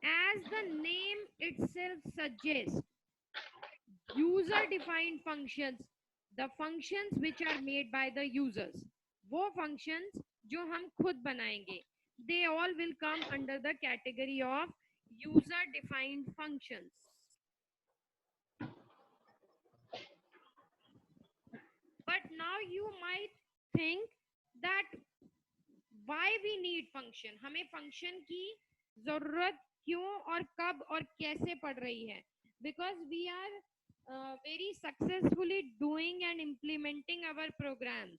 As the name itself suggests, user defined functions, the functions which are made by the users, वो functions जो हम खुद बनाएंगे, they all will come under the category of user defined functions. But now you might think that why we need function, हमें function की जरूरत क्यों और कब और कैसे पड़ रही है, because we are very successfully doing and implementing our programs.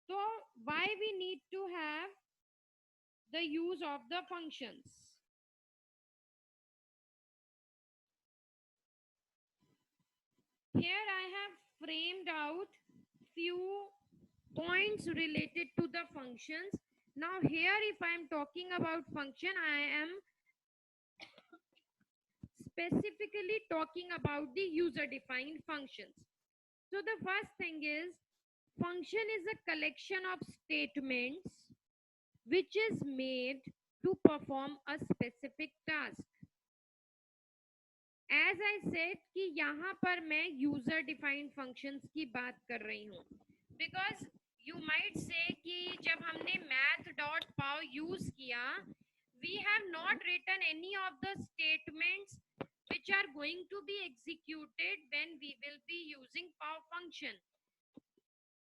So why we need to have the use of the functions? Here I have framed out few points related to the functions. Now here if I am talking about function, I am specifically talking about the user defined functions. So the first thing is, function is a collection of statements which is made to perform a specific task. As I said कि यहाँ पर मैं user defined functions की बात कर रही हूँ, because you might say कि जब हमने math.pow use किया, we have not written any of the statements which are going to be executed when we will be using pow function.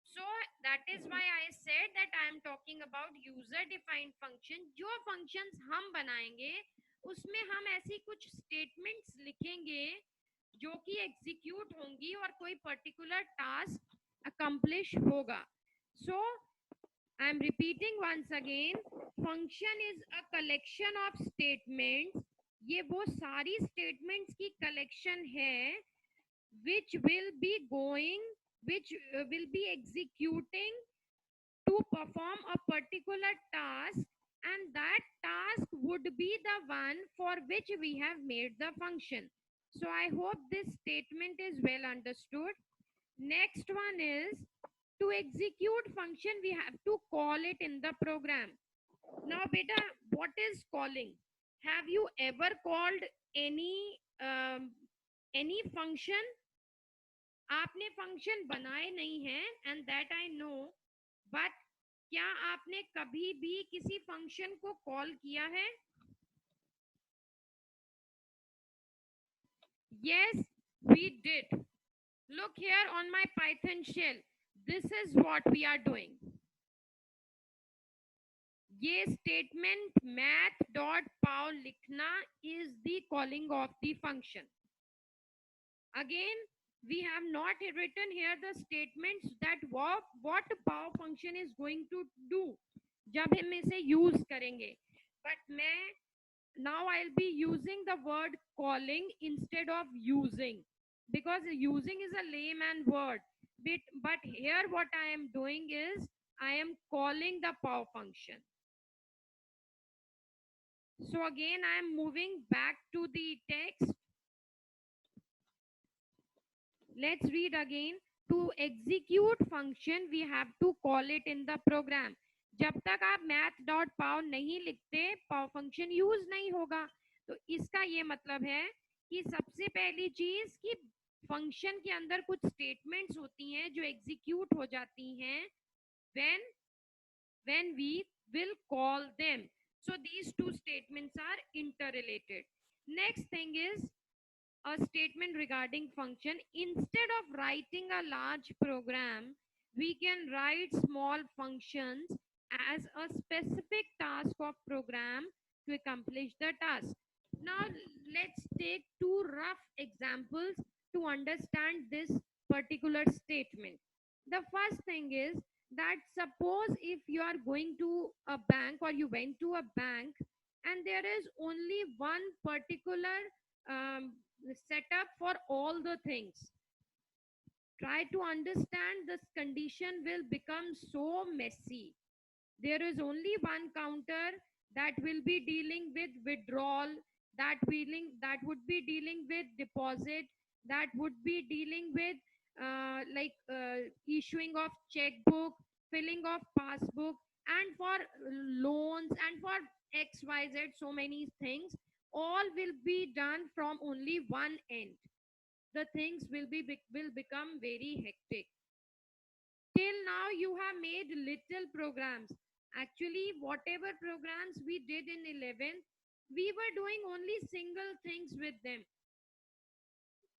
So that is why I said that I am talking about user defined function. जो functions हम बनाएंगे उसमें हम ऐसी कुछ statements लिखेंगे जो कि execute होंगी और कोई particular task accomplish होगा. So I am repeating once again, function is a collection of statements. ये वो सारी statements की collection है which will be executing to perform a particular task, and that task would be the one for which we have made the function. So I hope this statement is well understood. Next one is, to execute function we have to call it in the program. Now beta, what is calling? Have you ever called any function? आपने function बनाए नहीं हैं, and that I know, but क्या आपने कभी भी किसी function को कॉल किया है? Yes, we did. Look here on my Python shell. This is what we are doing. ये statement math.pow लिखना is the calling of the function. Again, we have not written here the statements that what pow function is going to do जब हम इसे use करेंगे. But मैं now I'll be using the word calling instead of using, because using is a layman word. But here what I am doing is I am calling the pow function. So again I am moving back to the text. Let's read again. To execute function we have to call it in the program. जब तक आप math.pow नहीं लिखते, pow function use नहीं होगा. तो इसका ये मतलब है कि सबसे पहली चीज कि फंक्शन के अंदर कुछ स्टेटमेंट्स होती हैं जो एग्जीक्यूट हो जाती हैं when we will call them. So these two statements are interrelated. Next thing is a statement regarding function. Instead of writing a large program, we can write small functions as a specific task of program to accomplish the task. Now let's take two rough examples to understand this particular statement. The first thing is that suppose if you are going to a bank or you went to a bank and there is only one particular um, setup for all the things. Try to understand, this condition will become so messy. There is only one counter that will be dealing with withdrawal, that would be dealing with deposit, that would be dealing with issuing of checkbook, filling of passbook, and for loans functions, and for XYZ, so many things, all will be done from only one end. The things will become very hectic. Till now, you have made little programs. Actually, whatever programs we did in 11th, we were doing only single things with them.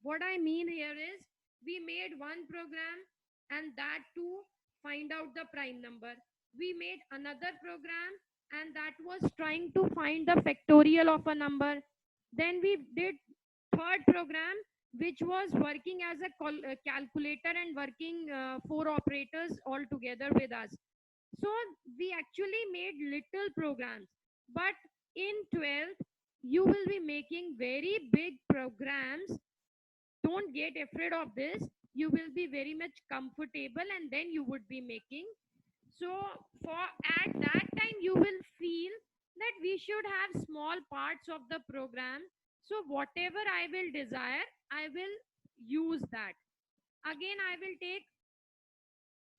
What I mean here is, we made one program, and that too find out the prime number. We made another program, and that was trying to find the factorial of a number. Then we did third program, which was working as a calculator and working four operators all together with us. So we actually made little programs. But in 12th, you will be making very big programs. Don't get afraid of this. You will be very much comfortable, and then you would be making. So for at that time, you will feel that we should have small parts of the program. So whatever I will desire, I will use that. Again, I will take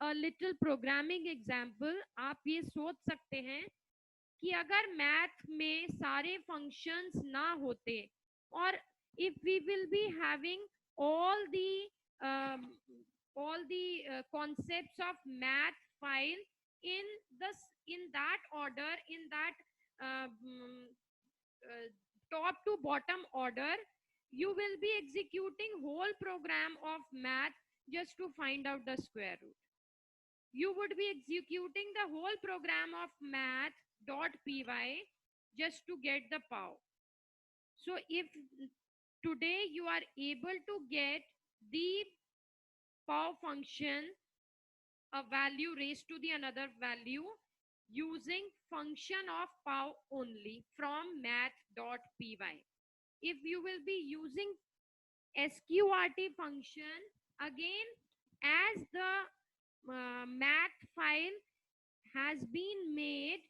a little programming example. आप ये सोच सकते हैं कि अगर math में सारे functions ना होते, और if we will be having all the concepts of math file in this in that order, in that uh, top to bottom order, you will be executing whole program of math just to find out the square root. You would be executing the whole program of math.py just to get the pow. So if today you are able to get the pow function, a value raised to the another value, using function of pow only from math.py. If you will be using sqrt function, again, as the math file has been made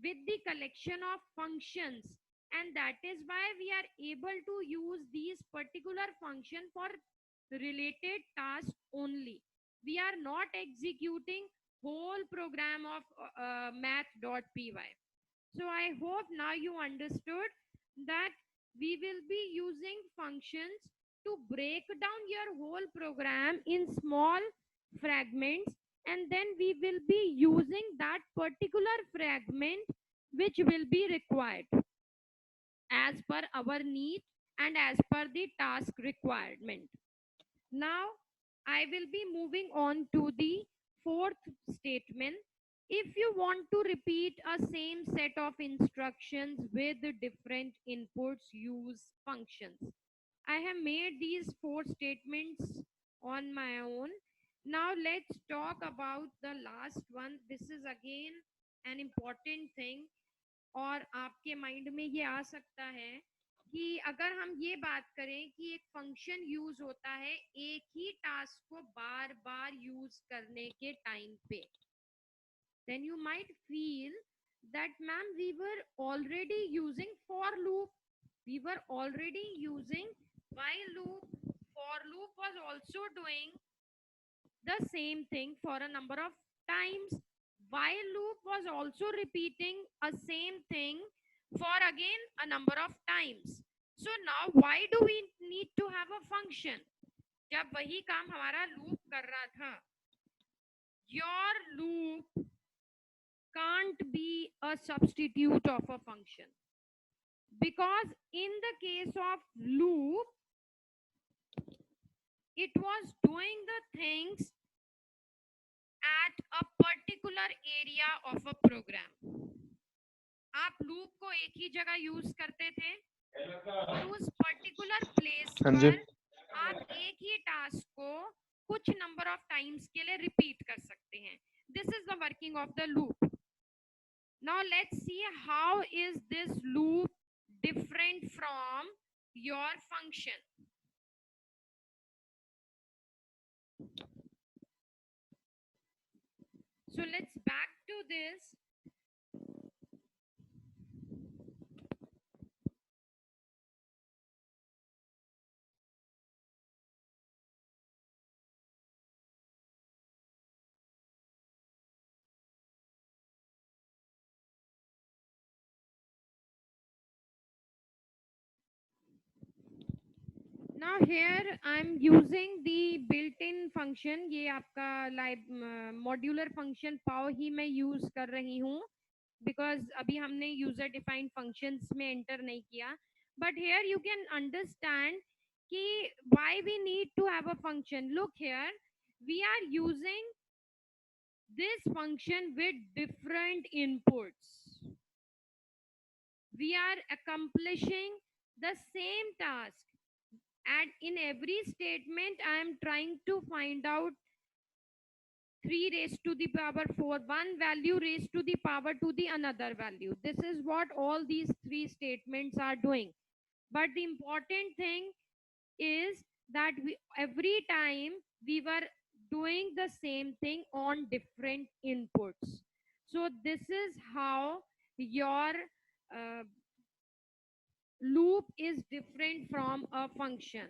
with the collection of functions, and that is why we are able to use these particular function for related tasks only. We are not executing whole program of math.py. So I hope now you understood that we will be using functions to break down your whole program in small fragments, and then we will be using that particular fragment which will be required as per our need and as per the task requirement. Now I will be moving on to the fourth statement. If you want to repeat a same set of instructions with different inputs, use functions. I have made these four statements on my own. Now let's talk about the last one. This is again an important thing. और आपके mind में ये आ सकता है कि अगर हम ये बात करें कि एक फंक्शन यूज होता है एक ही टास्क को बार बार यूज करने के टाइम पे, then you might feel that, ma'am, we were already using for loop, we were already using while loop. For loop was also doing the same thing for a number of times. While loop was also repeating a same thing for again a number of times. So now why do we need to have a function? जब वही काम हमारा loop कर रहा था, your loop can't be a substitute of a function, because in the case of loop, it was doing the things at a particular area of a program. आप loop को एक ही जगह यूज करते थे और उस पर्टिकुलर प्लेस पर आप एक ही टास्क को कुछ नंबर ऑफ टाइम्स के लिए रिपीट कर सकते हैं. This is the working of the loop. Now let's see how is this loop different from your function. So let's back to this. Now here I'm using the built-in function. ये आपका modular function पाव ही मैं use कर रही हूँ because अभी हमने user defined functions में enter नहीं किया. But here you can understand कि why we need to have a function. Look here, we are using this function with different inputs. We are accomplishing the same task. And in every statement, I am trying to find out 3 raised to the power 4, one value raised to the power to the another value. This is what all these 3 statements are doing. But the important thing is that every time we were doing the same thing on different inputs. So this is how your uh, loop is different from a function.